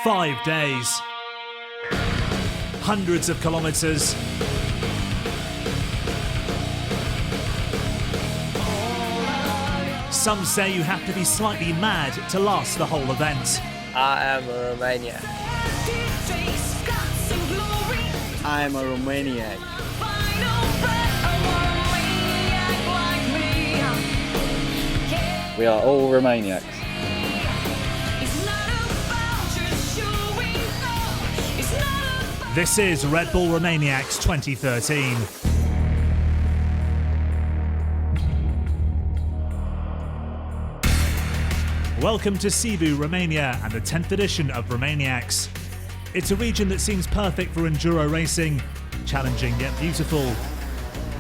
5 days, hundreds of kilometres, some say you have to be slightly mad to last the whole event. I am a Romaniac. I am a Romaniac. We are all Romaniacs. This is Red Bull Romaniacs 2013. Welcome to Sibiu, Romania, and the 10th edition of Romaniacs. It's a region that seems perfect for enduro racing, challenging yet beautiful.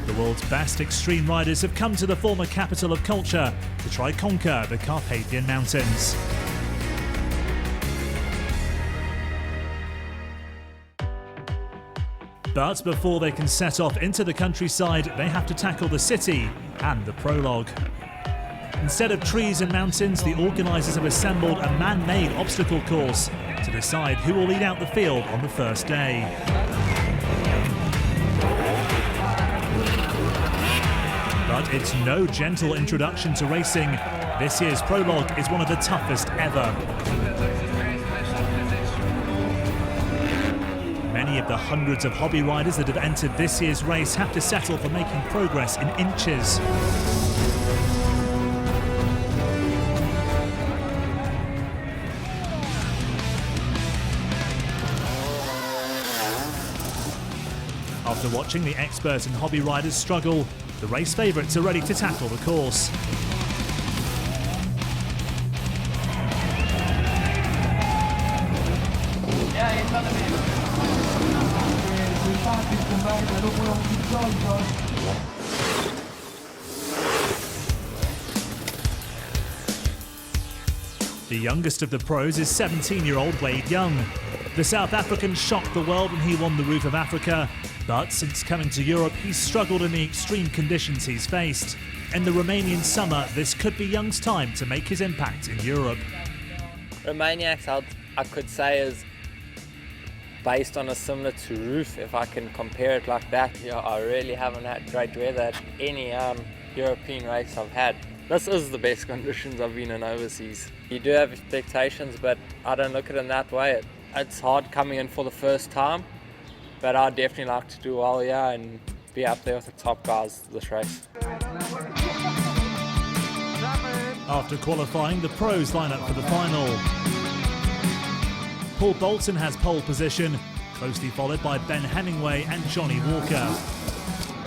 The world's best extreme riders have come to the former capital of culture to try conquer the Carpathian Mountains. But before they can set off into the countryside, they have to tackle the city and the prologue. Instead of trees and mountains, the organisers have assembled a man-made obstacle course to decide who will lead out the field on the first day. But it's no gentle introduction to racing. This year's prologue is one of the toughest ever. Many of the hundreds of hobby riders that have entered this year's race have to settle for making progress in inches. After watching the expert and hobby riders struggle, the race favourites are ready to tackle the course. The youngest of the pros is 17-year-old Wade Young. The South African shocked the world when he won the Roof of Africa, but since coming to Europe, he's struggled in the extreme conditions he's faced. In the Romanian summer, this could be Young's time to make his impact in Europe. Romaniacs, I could say, is based on a similar to Roof, if I can compare it like that. Yeah, I really haven't had great weather at any European race I've had. This is the best conditions I've been in overseas. You do have expectations, but I don't look at it in that way. It's hard coming in for the first time, but I'd definitely like to do well here and be up there with the top guys this race. After qualifying, the pros line up for the final. Paul Bolton has pole position, closely followed by Ben Hemingway and Johnny Walker.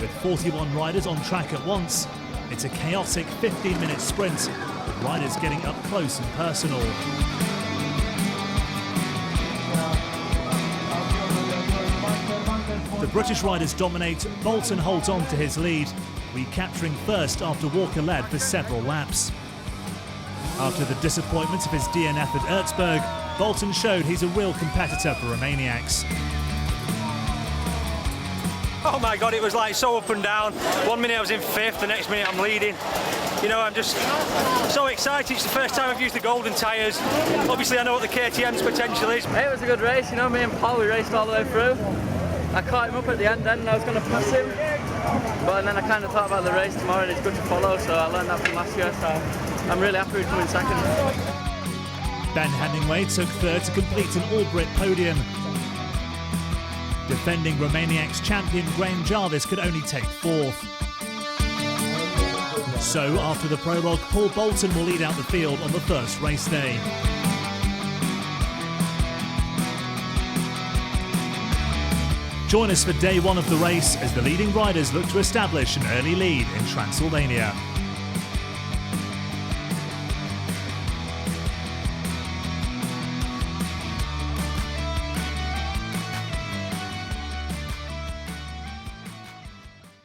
With 41 riders on track at once, it's a chaotic 15-minute sprint, with riders getting up close and personal. The British riders dominate. Bolton holds on to his lead, recapturing first after Walker led for several laps. After the disappointment of his DNF at Erzberg, Bolton showed he's a real competitor for Romaniacs. Oh my God, it was like so up and down. 1 minute I was in 5th, the next minute I'm leading. You know, I'm just so excited. It's the first time I've used the golden tyres. Obviously I know what the KTM's potential is. It was a good race, you know, me and Paul, we raced all the way through. I caught him up at the end then and I was going to pass him. But then I kind of thought about the race tomorrow and it's good to follow, so I learned that from last year, so I'm really happy with coming second. Ben Hemingway took third to complete an all-Brit podium. Defending Romaniacs champion Graham Jarvis could only take fourth. So after the prologue, Paul Bolton will lead out the field on the first race day. Join us for day one of the race as the leading riders look to establish an early lead in Transylvania.